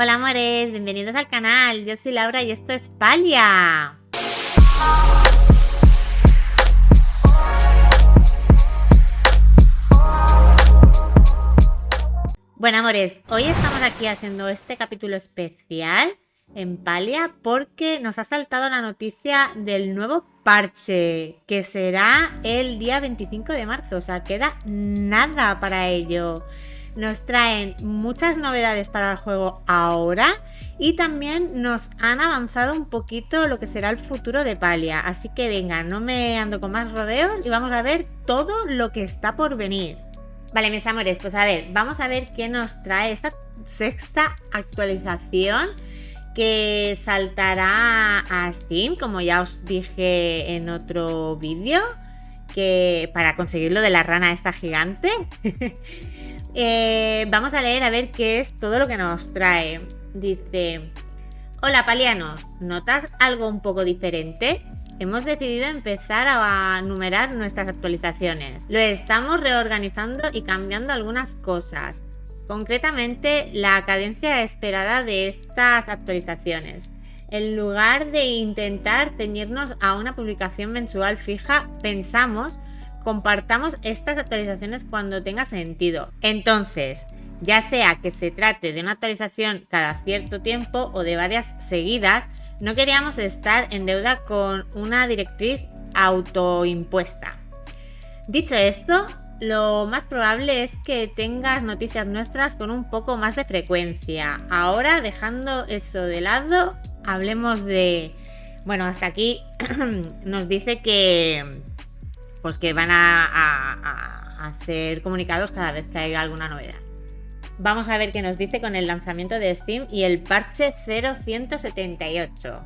Hola amores, bienvenidos al canal, yo soy Laura y esto es Palia. Bueno amores, hoy estamos aquí haciendo este capítulo especial en Palia porque nos ha saltado la noticia del nuevo parche que será el día 25 de marzo, o sea, queda nada para ello. Nos traen muchas novedades para el juego ahora y también nos han avanzado un poquito lo que será el futuro de Palia. Así que venga, no me ando con más rodeos y vamos a ver todo lo que está por venir. Vale, mis amores, pues a ver, vamos a ver qué nos trae esta sexta actualización que saltará a Steam, como ya os dije en otro vídeo, que para conseguir lo de la rana esta gigante. Vamos a leer a ver qué es todo lo que nos trae. Dice: hola palianos, ¿notas algo un poco diferente? Hemos decidido empezar a numerar nuestras actualizaciones. Lo estamos reorganizando y cambiando algunas cosas. Concretamente, la cadencia esperada de estas actualizaciones. En lugar de intentar ceñirnos a una publicación mensual fija, pensamos compartamos estas actualizaciones cuando tenga sentido. Entonces, ya sea que se trate de una actualización cada cierto tiempo o de varias seguidas, no queríamos estar en deuda con una directriz autoimpuesta. Dicho esto, lo más probable es que tengas noticias nuestras con un poco más de frecuencia. Ahora, dejando eso de lado, hablemos de... Bueno, hasta aquí nos dice que van a hacer comunicados cada vez que haya alguna novedad. Vamos a ver qué nos dice con el lanzamiento de Steam y el parche 0178.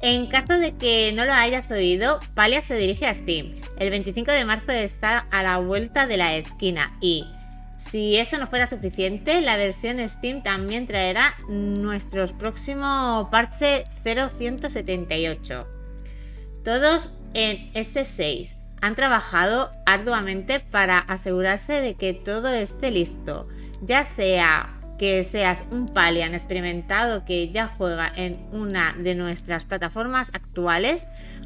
En caso de que no lo hayas oído, Palia se dirige a Steam. El 25 de marzo está a la vuelta de la esquina y, si eso no fuera suficiente, la versión Steam también traerá nuestro próximo parche 0178. Todos en S6 han trabajado arduamente para asegurarse de que todo esté listo, ya sea que seas un Palian experimentado que ya juega en una de nuestras plataformas actuales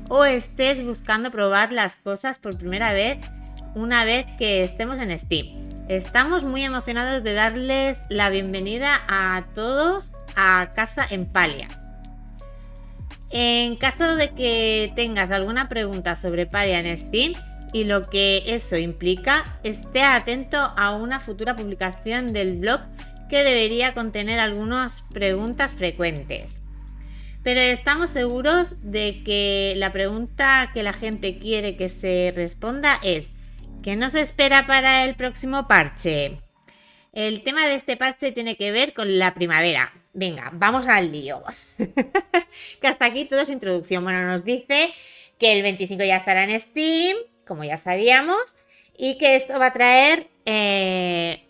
o estés buscando probar las cosas por primera vez una vez que estemos en Steam. Estamos muy emocionados de darles la bienvenida a todos a casa en Palia. En caso de que tengas alguna pregunta sobre Palia en Steam y lo que eso implica, esté atento a una futura publicación del blog que debería contener algunas preguntas frecuentes. Pero estamos seguros de que la pregunta que la gente quiere que se responda es: ¿qué nos espera para el próximo parche? El tema de este parche tiene que ver con la primavera. Venga, vamos al lío. Que hasta aquí todo es introducción. Bueno, nos dice que el 25 ya estará en Steam, como ya sabíamos, y que esto va a traer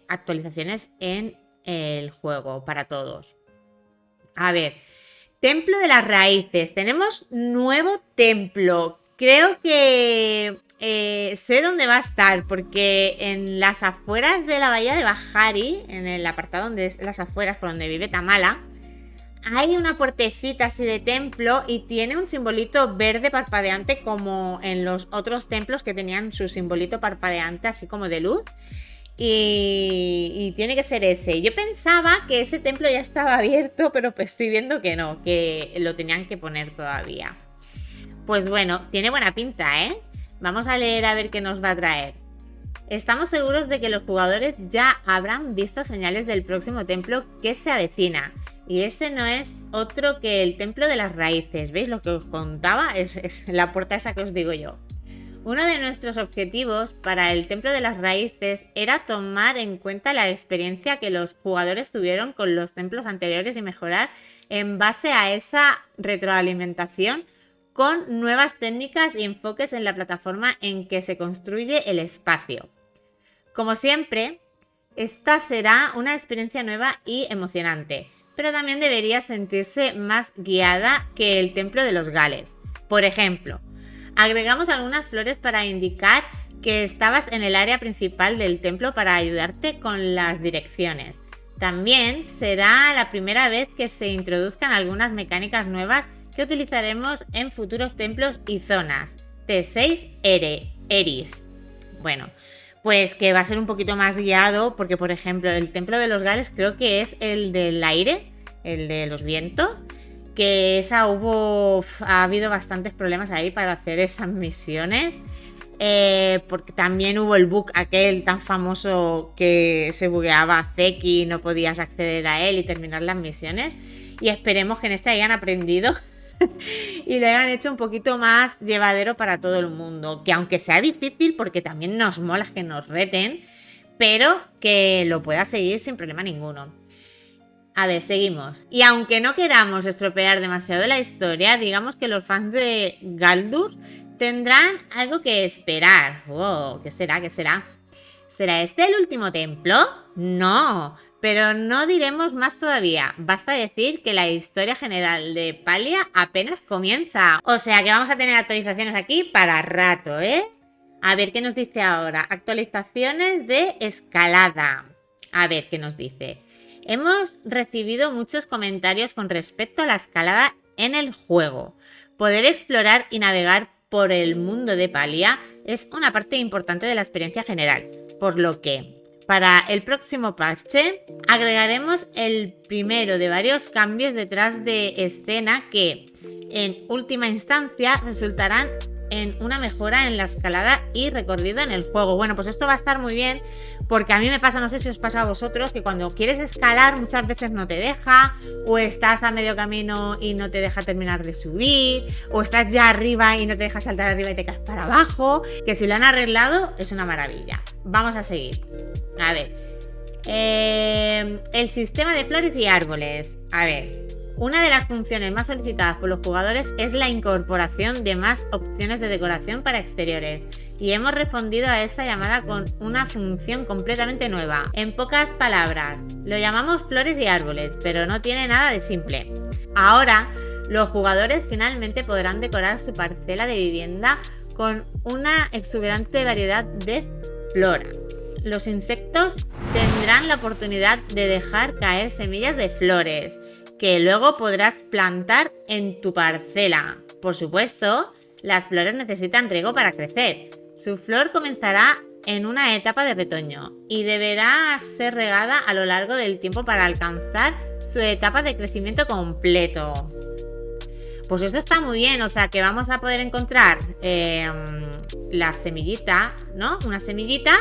actualizaciones en el juego para todos. A ver, Templo de las Raíces. Tenemos nuevo templo. Creo que sé dónde va a estar, porque en las afueras de la bahía de Bahari, en el apartado donde es las afueras, por donde vive Tamala, hay una puertecita así de templo y tiene un simbolito verde parpadeante como en los otros templos que tenían su simbolito parpadeante así como de luz. Y tiene que ser ese. Yo pensaba que ese templo ya estaba abierto, pero pues estoy viendo que no, que lo tenían que poner todavía. Pues bueno, tiene buena pinta, ¿eh? Vamos a leer a ver qué nos va a traer. Estamos seguros de que los jugadores ya habrán visto señales del próximo templo que se avecina. Y ese no es otro que el Templo de las Raíces. ¿Veis lo que os contaba? Es la puerta esa que os digo yo. Uno de nuestros objetivos para el Templo de las Raíces era tomar en cuenta la experiencia que los jugadores tuvieron con los templos anteriores y mejorar en base a esa retroalimentación con nuevas técnicas y enfoques en la plataforma en que se construye el espacio. Como siempre, esta será una experiencia nueva y emocionante, pero también debería sentirse más guiada que el Templo de los Gales. Por ejemplo, agregamos algunas flores para indicar que estabas en el área principal del templo para ayudarte con las direcciones. También será la primera vez que se introduzcan algunas mecánicas nuevas que utilizaremos en futuros templos y zonas. T6 Eris. Bueno, pues que va a ser un poquito más guiado porque, por ejemplo, el templo de los Gales creo que es el del aire, el de los vientos, que ha habido bastantes problemas ahí para hacer esas misiones. Porque también hubo el bug aquel tan famoso que se bugueaba Zeki y no podías acceder a él y terminar las misiones. Y esperemos que en este hayan aprendido y lo hayan hecho un poquito más llevadero para todo el mundo. Que aunque sea difícil, porque también nos mola que nos reten, pero que lo pueda seguir sin problema ninguno. A ver, seguimos. Y aunque no queramos estropear demasiado la historia, digamos que los fans de Galdur tendrán algo que esperar. Oh, ¿qué será? ¿Qué será? ¿Será este el último templo? No, pero no diremos más todavía. Basta decir que la historia general de Palia apenas comienza. O sea que vamos a tener actualizaciones aquí para rato, ¿eh? A ver qué nos dice ahora. Actualizaciones de escalada. A ver qué nos dice. Hemos recibido muchos comentarios con respecto a la escalada en el juego. Poder explorar y navegar por el mundo de Palia es una parte importante de la experiencia general, por lo que para el próximo parche agregaremos el primero de varios cambios detrás de escena que en última instancia resultarán en una mejora en la escalada y recorrido en el juego. Bueno, pues esto va a estar muy bien porque a mí me pasa, no sé si os pasa a vosotros, que cuando quieres escalar muchas veces no te deja, o estás a medio camino y no te deja terminar de subir, o estás ya arriba y no te deja saltar arriba y te caes para abajo, que si lo han arreglado es una maravilla. Vamos a seguir. A ver, el sistema de flores y árboles. A ver, una de las funciones más solicitadas por los jugadores es la incorporación de más opciones de decoración para exteriores, y hemos respondido a esa llamada con una función completamente nueva. En pocas palabras, lo llamamos flores y árboles, pero no tiene nada de simple. Ahora, los jugadores finalmente podrán decorar su parcela de vivienda con una exuberante variedad de flora. Los insectos tendrán la oportunidad de dejar caer semillas de flores, que luego podrás plantar en tu parcela. Por supuesto, las flores necesitan riego para crecer. Su flor comenzará en una etapa de retoño y deberá ser regada a lo largo del tiempo para alcanzar su etapa de crecimiento completo. Pues esto está muy bien, o sea que vamos a poder encontrar la semillita, ¿no? Una semillita.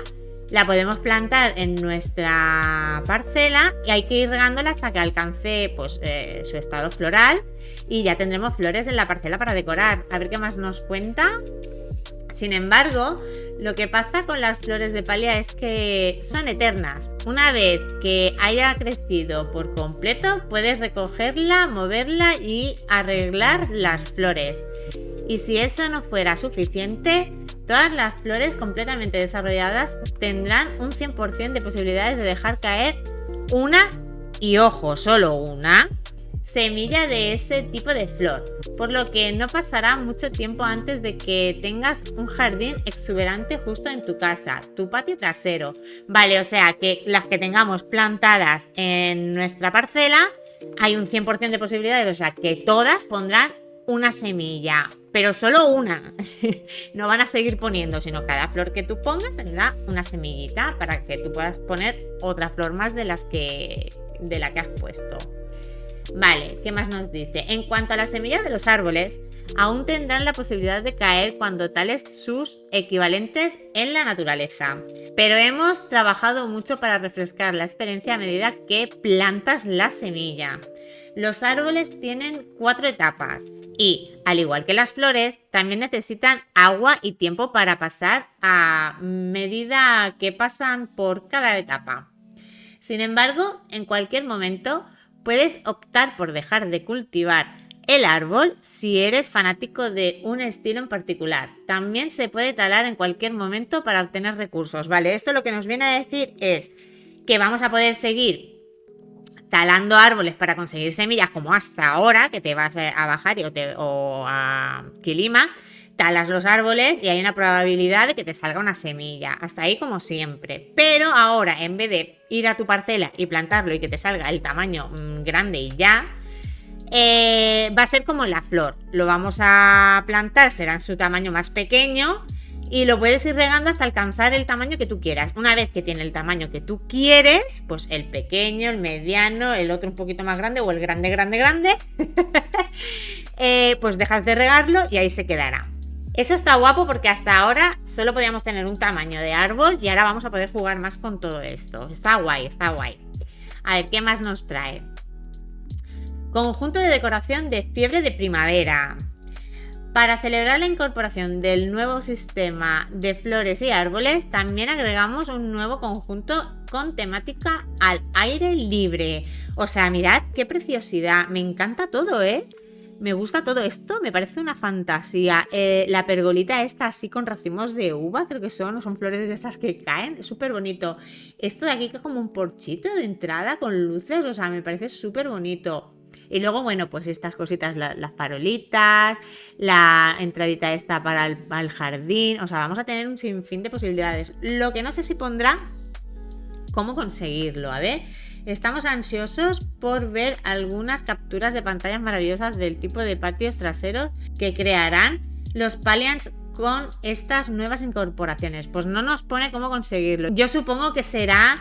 La podemos plantar en nuestra parcela y hay que ir regándola hasta que alcance pues, su estado floral, y ya tendremos flores en la parcela para decorar. A ver qué más nos cuenta. Sin embargo, lo que pasa con las flores de Palia es que son eternas. Una vez que haya crecido por completo, puedes recogerla, moverla y arreglar las flores. Y si eso no fuera suficiente, todas las flores completamente desarrolladas tendrán un 100% de posibilidades de dejar caer una, y ojo, solo una, semilla de ese tipo de flor, por lo que no pasará mucho tiempo antes de que tengas un jardín exuberante justo en tu casa, tu patio trasero. Vale, o sea que las que tengamos plantadas en nuestra parcela, hay un 100% de posibilidades, o sea que todas pondrán una semilla, pero solo una. No van a seguir poniendo, sino cada flor que tú pongas tendrá una semillita para que tú puedas poner otra flor más de la que has puesto. Vale, ¿qué más nos dice? En cuanto a las semillas de los árboles, aún tendrán la posibilidad de caer cuando tales sus equivalentes en la naturaleza. Pero hemos trabajado mucho para refrescar la experiencia a medida que plantas la semilla. Los árboles tienen 4 etapas y, al igual que las flores, también necesitan agua y tiempo para pasar a medida que pasan por cada etapa. Sin embargo, en cualquier momento puedes optar por dejar de cultivar el árbol si eres fanático de un estilo en particular. También se puede talar en cualquier momento para obtener recursos. Vale, esto lo que nos viene a decir es que vamos a poder seguir talando árboles para conseguir semillas como hasta ahora, que te vas a bajar o a Kilima, talas los árboles y hay una probabilidad de que te salga una semilla. Hasta ahí como siempre. Pero ahora, en vez de ir a tu parcela y plantarlo y que te salga el tamaño grande y ya, va a ser como la flor. Lo vamos a plantar, será en su tamaño más pequeño y lo puedes ir regando hasta alcanzar el tamaño que tú quieras. Una vez que tiene el tamaño que tú quieres, pues el pequeño, el mediano, el otro un poquito más grande o el grande, pues dejas de regarlo y ahí se quedará. Eso está guapo porque hasta ahora solo podíamos tener un tamaño de árbol y ahora vamos a poder jugar más con todo esto. Está guay, está guay. A ver, ¿qué más nos trae? Conjunto de decoración de fiebre de primavera. Para celebrar la incorporación del nuevo sistema de flores y árboles, también agregamos un nuevo conjunto con temática al aire libre. O sea, mirad qué preciosidad. Me encanta todo, ¿eh? Me gusta todo esto, me parece una fantasía. La pergolita esta así con racimos de uva, creo que son flores de estas que caen, es súper bonito. Esto de aquí que es como un porchito de entrada con luces, o sea, me parece súper bonito. Y luego, bueno, pues estas cositas, las farolitas, la entradita esta para el jardín, o sea, vamos a tener un sinfín de posibilidades. Lo que no sé si pondrá cómo conseguirlo, a ver. Estamos ansiosos por ver algunas capturas de pantallas maravillosas del tipo de patios traseros que crearán los Palians con estas nuevas incorporaciones. Pues no nos pone cómo conseguirlo. Yo supongo que será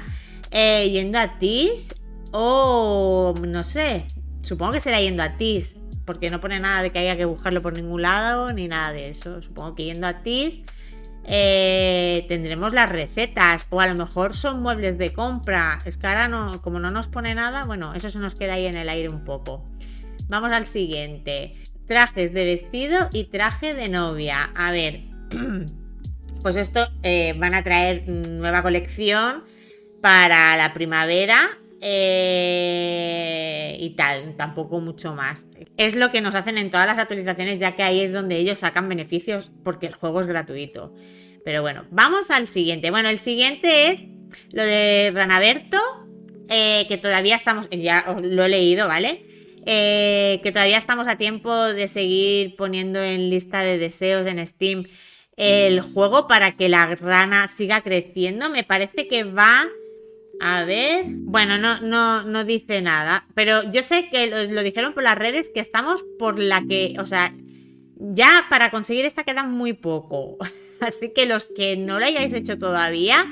yendo a TIS o no sé. Supongo que será yendo a TIS, porque no pone nada de que haya que buscarlo por ningún lado, ni nada de eso. Supongo que yendo a TIS tendremos las recetas, o a lo mejor son muebles de compra. Es que ahora no, como no nos pone nada, bueno, eso se nos queda ahí en el aire un poco. Vamos al siguiente. Trajes de vestido y traje de novia. A ver, pues esto van a traer nueva colección para la primavera. Y tal, tampoco mucho más. Es lo que nos hacen en todas las actualizaciones, ya que ahí es donde ellos sacan beneficios porque el juego es gratuito. Pero bueno, vamos al siguiente. Bueno, el siguiente es lo de Ranaberto, que todavía estamos, ya os lo he leído, ¿vale? Que todavía estamos a tiempo de seguir poniendo en lista de deseos en Steam el juego para que la rana siga creciendo. Me parece que va... A ver, bueno, no dice nada, pero yo sé que lo dijeron por las redes que estamos por la que, o sea, ya para conseguir esta queda muy poco. Así que los que no lo hayáis hecho todavía,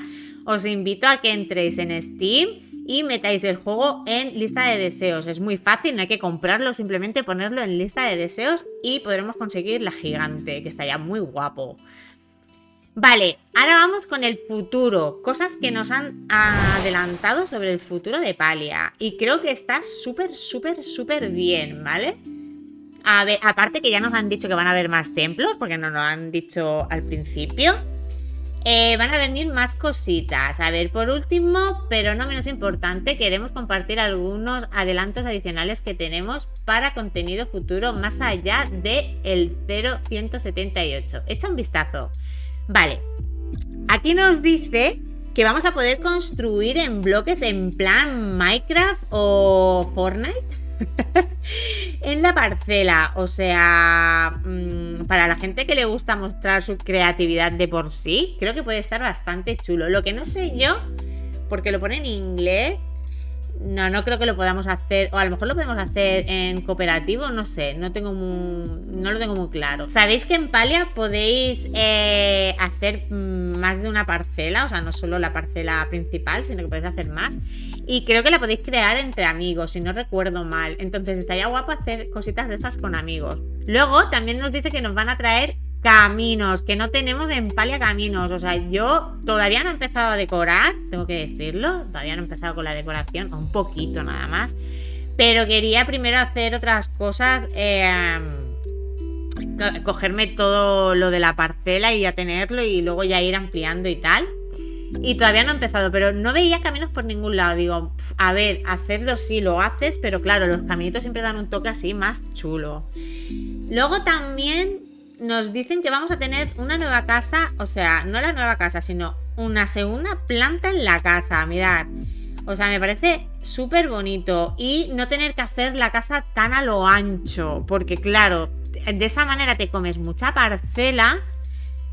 os invito a que entréis en Steam y metáis el juego en lista de deseos. Es muy fácil, no hay que comprarlo, simplemente ponerlo en lista de deseos y podremos conseguir la gigante, que estaría muy guapo. Vale, ahora vamos con el futuro, cosas que nos han adelantado sobre el futuro de Palia y creo que está súper bien, ¿vale? A ver, aparte que ya nos han dicho que van a haber más templos, porque nos lo han dicho al principio, van a venir más cositas. A ver, por último, pero no menos importante, queremos compartir algunos adelantos adicionales que tenemos para contenido futuro más allá de el 0178. Echa un vistazo. Vale, aquí nos dice que vamos a poder construir en bloques en plan Minecraft o Fortnite en la parcela. O sea, para la gente que le gusta mostrar su creatividad de por sí, creo que puede estar bastante chulo. Lo que no sé yo, porque lo pone en inglés, no creo que lo podamos hacer, o a lo mejor lo podemos hacer en cooperativo, no sé, no lo tengo muy claro. Sabéis que en Palia podéis hacer más de una parcela, o sea, no solo la parcela principal, sino que podéis hacer más. Y creo que la podéis crear entre amigos, si no recuerdo mal. Entonces estaría guapo hacer cositas de estas con amigos. Luego también nos dice que nos van a traer caminos, que no tenemos en Palia caminos. O sea, yo todavía no he empezado a decorar, tengo que decirlo, todavía no he empezado con la decoración, un poquito nada más, pero quería primero hacer otras cosas, cogerme todo lo de la parcela y ya tenerlo y luego ya ir ampliando y tal. Y todavía no he empezado, pero no veía caminos por ningún lado. Digo, a ver, hacerlo sí lo haces, pero claro, los caminitos siempre dan un toque así más chulo. Luego también nos dicen que vamos a tener una nueva casa, o sea, no la nueva casa, sino una segunda planta en la casa, mirad. O sea, me parece súper bonito y no tener que hacer la casa tan a lo ancho, porque claro, de esa manera te comes mucha parcela.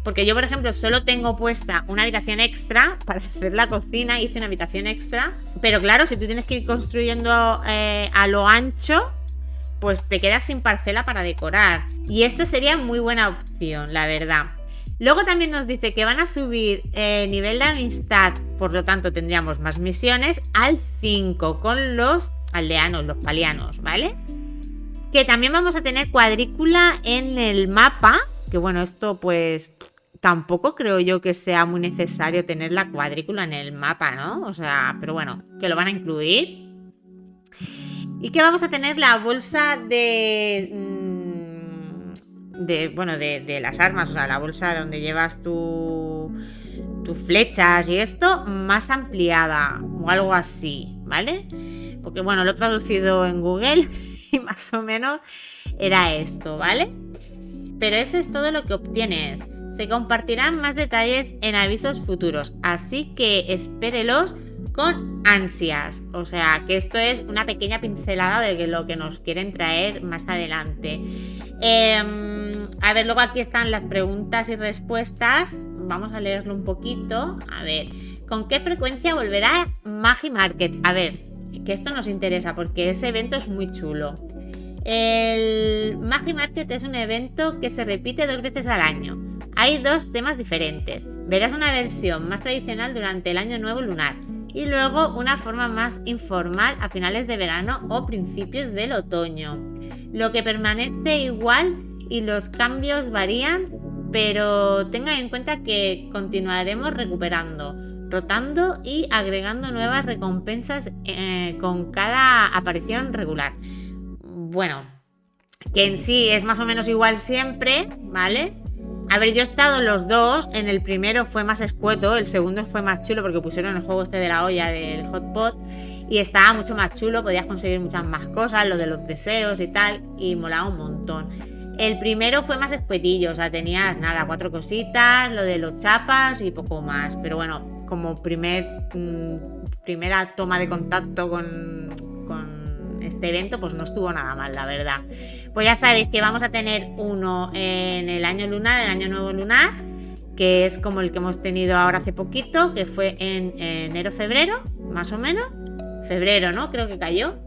Porque yo, por ejemplo, solo tengo puesta una habitación extra para hacer la cocina, hice una habitación extra, pero claro, si tú tienes que ir construyendo a lo ancho, pues te quedas sin parcela para decorar. Y esto sería muy buena opción, la verdad. Luego también nos dice que van a subir nivel de amistad, por lo tanto tendríamos más misiones, al 5 con los aldeanos, los palianos, ¿vale? Que también vamos a tener cuadrícula en el mapa, que bueno, esto pues tampoco creo yo que sea muy necesario tener la cuadrícula en el mapa, ¿no? O sea, pero bueno, que lo van a incluir. Y que vamos a tener la bolsa de las armas, o sea, la bolsa donde llevas tus flechas y esto, más ampliada o algo así, ¿vale? Porque bueno, lo he traducido en Google y más o menos era esto, ¿vale? Pero eso es todo lo que obtienes. Se compartirán más detalles en avisos futuros, así que espérelos con ansias. O sea, que esto es una pequeña pincelada de lo que nos quieren traer más adelante. A ver, luego aquí están las preguntas y respuestas. Vamos a leerlo un poquito. A ver, ¿con qué frecuencia volverá Magi Market? A ver, que esto nos interesa porque ese evento es muy chulo. El Magi Market es un evento que se repite 2 veces al año. Hay 2 temas diferentes. Verás una versión más tradicional durante el año nuevo lunar y luego una forma más informal a finales de verano o principios del otoño. Lo que permanece igual y los cambios varían, pero tengan en cuenta que continuaremos recuperando, rotando y agregando nuevas recompensas con cada aparición regular. Bueno, que en sí es más o menos igual siempre, ¿vale? A ver, yo he estado los 2, en el primero fue más escueto, el segundo fue más chulo porque pusieron el juego este de la olla del Hot Pot y estaba mucho más chulo, podías conseguir muchas más cosas, lo de los deseos y tal, y molaba un montón. El primero fue más escuetillo, o sea, tenías nada, 4 cositas, lo de los chapas y poco más, pero bueno, como primera toma de contacto con este evento, pues no estuvo nada mal, la verdad. Pues ya sabéis que vamos a tener uno en el año lunar, el año nuevo lunar, que es como el que hemos tenido ahora hace poquito, que fue en enero-febrero, más o menos. Febrero, ¿no? Creo que cayó.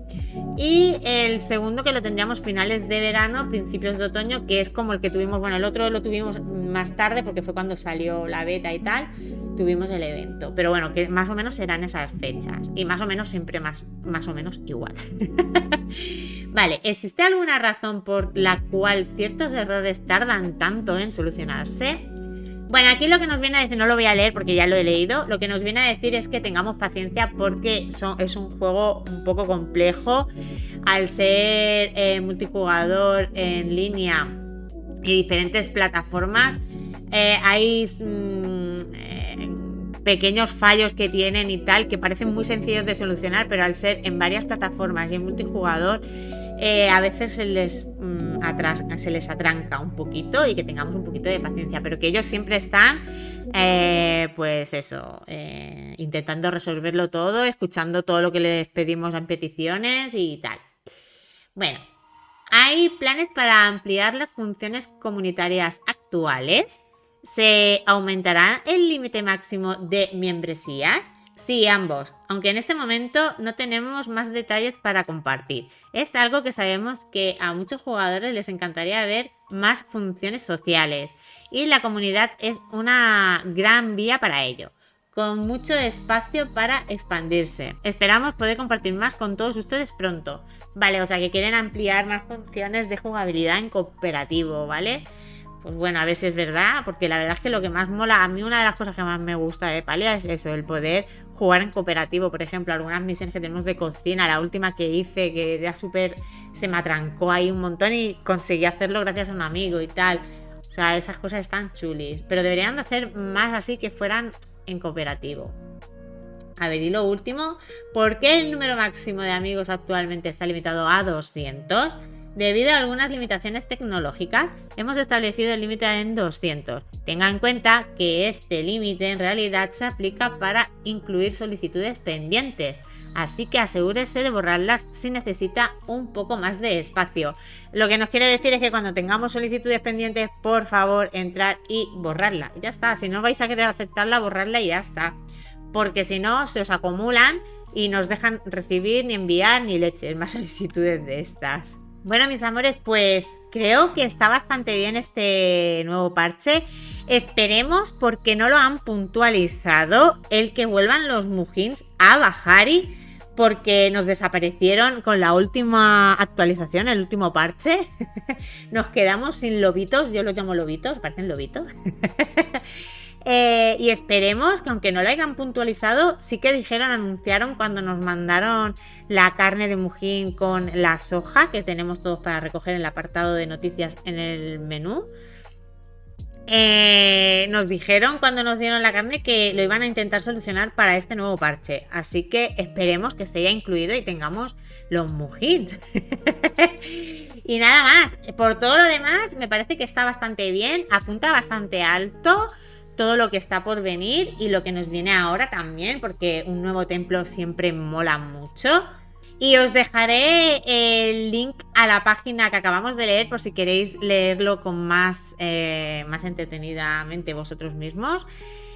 Y el segundo que lo tendríamos finales de verano, principios de otoño, que es como el que tuvimos, bueno, el otro lo tuvimos más tarde porque fue cuando salió la beta y tal, tuvimos el evento. Pero bueno, que más o menos serán esas fechas. Y más o menos siempre más o menos igual. Vale, ¿existe alguna razón por la cual ciertos errores tardan tanto en solucionarse? Bueno, aquí lo que nos viene a decir, no lo voy a leer porque ya lo he leído, lo que nos viene a decir es que tengamos paciencia porque es un juego un poco complejo. Al ser multijugador en línea y diferentes plataformas, hay pequeños fallos que tienen y tal, que parecen muy sencillos de solucionar, pero al ser en varias plataformas y en multijugador, a veces se les atranca un poquito y que tengamos un poquito de paciencia, pero que ellos siempre están pues eso, intentando resolverlo todo, escuchando todo lo que les pedimos en peticiones y tal. Bueno, hay planes para ampliar las funciones comunitarias actuales. ¿Se aumentará el límite máximo de membresías? Sí, ambos, aunque en este momento no tenemos más detalles para compartir. Es algo que sabemos que a muchos jugadores les encantaría ver más funciones sociales y la comunidad es una gran vía para ello, con mucho espacio para expandirse. Esperamos poder compartir más con todos ustedes pronto. Vale, o sea que quieren ampliar más funciones de jugabilidad en cooperativo, ¿vale? Pues bueno, a ver si es verdad, porque la verdad es que lo que más mola, a mí una de las cosas que más me gusta de Palia es eso, el poder jugar en cooperativo. Por ejemplo, algunas misiones que tenemos de cocina, la última que hice, que era súper, se me atrancó ahí un montón y conseguí hacerlo gracias a un amigo y tal. O sea, esas cosas están chulis, pero deberían de hacer más así, que fueran en cooperativo. A ver, y lo último, ¿por qué el número máximo de amigos actualmente está limitado a 200? Debido a algunas limitaciones tecnológicas, hemos establecido el límite en 200. Tenga en cuenta que este límite en realidad se aplica para incluir solicitudes pendientes, así que asegúrese de borrarlas si necesita un poco más de espacio. Lo que nos quiere decir es que cuando tengamos solicitudes pendientes, por favor, entrar y borrarla. Ya está, si no vais a querer aceptarla, borrarla y ya está. Porque si no, se os acumulan y nos dejan recibir ni enviar ni leches más solicitudes de estas. Bueno, mis amores, pues creo que está bastante bien este nuevo parche. Esperemos, porque no lo han puntualizado, el que vuelvan los Mujins a Bahari, porque nos desaparecieron con la última actualización, el último parche. Nos quedamos sin lobitos, yo los llamo lobitos, parecen lobitos. Y esperemos que, aunque no lo hayan puntualizado, sí que anunciaron cuando nos mandaron la carne de Mujin con la soja que tenemos todos para recoger en el apartado de noticias en el menú. Nos dijeron cuando nos dieron la carne que lo iban a intentar solucionar para este nuevo parche, así que esperemos que esté ya incluido y tengamos los Mujins. Y nada más, por todo lo demás me parece que está bastante bien, apunta bastante alto todo lo que está por venir y lo que nos viene ahora también, porque un nuevo templo siempre mola mucho. Y os dejaré el link a la página que acabamos de leer por si queréis leerlo con más entretenidamente vosotros mismos.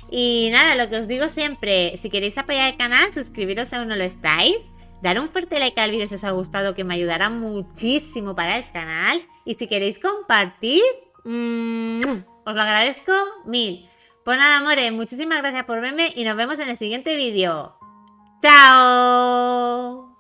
Y nada, lo que os digo siempre, si queréis apoyar el canal, suscribiros si aún no lo estáis. Dar un fuerte like al vídeo si os ha gustado, que me ayudará muchísimo para el canal. Y si queréis compartir, os lo agradezco mil. Pues nada, amores, muchísimas gracias por verme y nos vemos en el siguiente vídeo. ¡Chao!